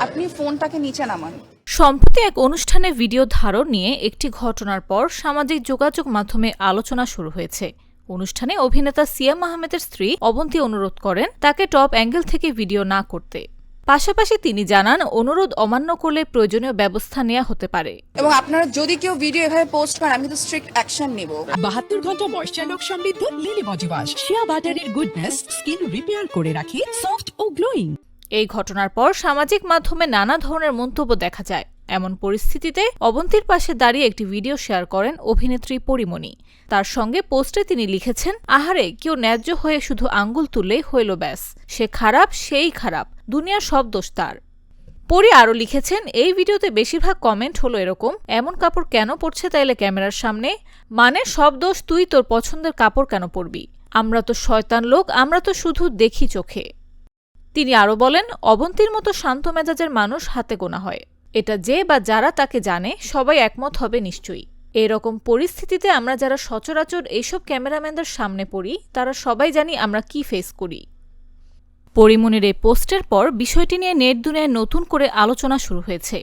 আপনি ফোনটাকে নিচে নামান। সম্প্রতি এক অনুষ্ঠানে ভিডিও ধারণ নিয়ে একটি ঘটনার পর সামাজিক যোগাযোগ মাধ্যমে আলোচনা শুরু হয়েছে। অনুষ্ঠানে অভিনেতা সিয়াম আহমেদের স্ত্রী অবন্তী অনুরোধ করেন তাকে টপ অ্যাঙ্গেল থেকে ভিডিও না করতে। পাশাপাশি তিনি জানান অনুরোধ অমান্য করলে প্রয়োজনীয় ব্যবস্থা নেওয়া হতে পারে। এবং আপনারা যদি কেউ ভিডিও এভাবে পোস্ট করেন আমি তো স্ট্রিক্ট অ্যাকশন নিব। 72 ঘন্টা ময়েশ্চার লক সমৃদ্ধ লিলি বডি ওয়াশ, শিয়া বাটারের গুডনেস স্কিন রিপেয়ার করে রাখে সফট ও গ্লোয়িং। এই ঘটনার পর সামাজিক মাধ্যমে নানা ধরনের মন্তব্য দেখা যায়। এমন পরিস্থিতিতে অবন্তীর পাশে দাঁড়িয়ে একটি ভিডিও শেয়ার করেন অভিনেত্রী পরিমণি। তার সঙ্গে পোস্টে তিনি লিখেছেন, আহারে কেউ ন্যায্য হয়ে শুধু আঙ্গুল তুললেই হইল ব্যাস, সে খারাপ সেই খারাপ, দুনিয়ার সব দোষ তার। পরি আরও লিখেছেন, এই ভিডিওতে বেশিরভাগ কমেন্ট হলো এরকম, এমন কাপড় কেন পরছে তাইলে ক্যামেরার সামনে, মানে সব দোষ তুই, তোর পছন্দের কাপড় কেন পরবি, আমরা তো শয়তান লোক, আমরা তো শুধু দেখি চোখে। তিনি আরও বলেন, অবন্তীর মতো শান্ত মেজাজের মানুষ হাতে গোনা হয়, এটা যে বা যারা তাকে জানে সবাই একমত হবে নিশ্চয়ই। এরকম পরিস্থিতিতে আমরা যারা সচরাচর এইসব ক্যামেরাম্যানদের সামনে পড়ি তারা সবাই জানি আমরা কি ফেস করি। পরিমণির এই পোস্টের পর বিষয়টি নিয়ে নেট দুনিয়ায় নতুন করে আলোচনা শুরু হয়েছে।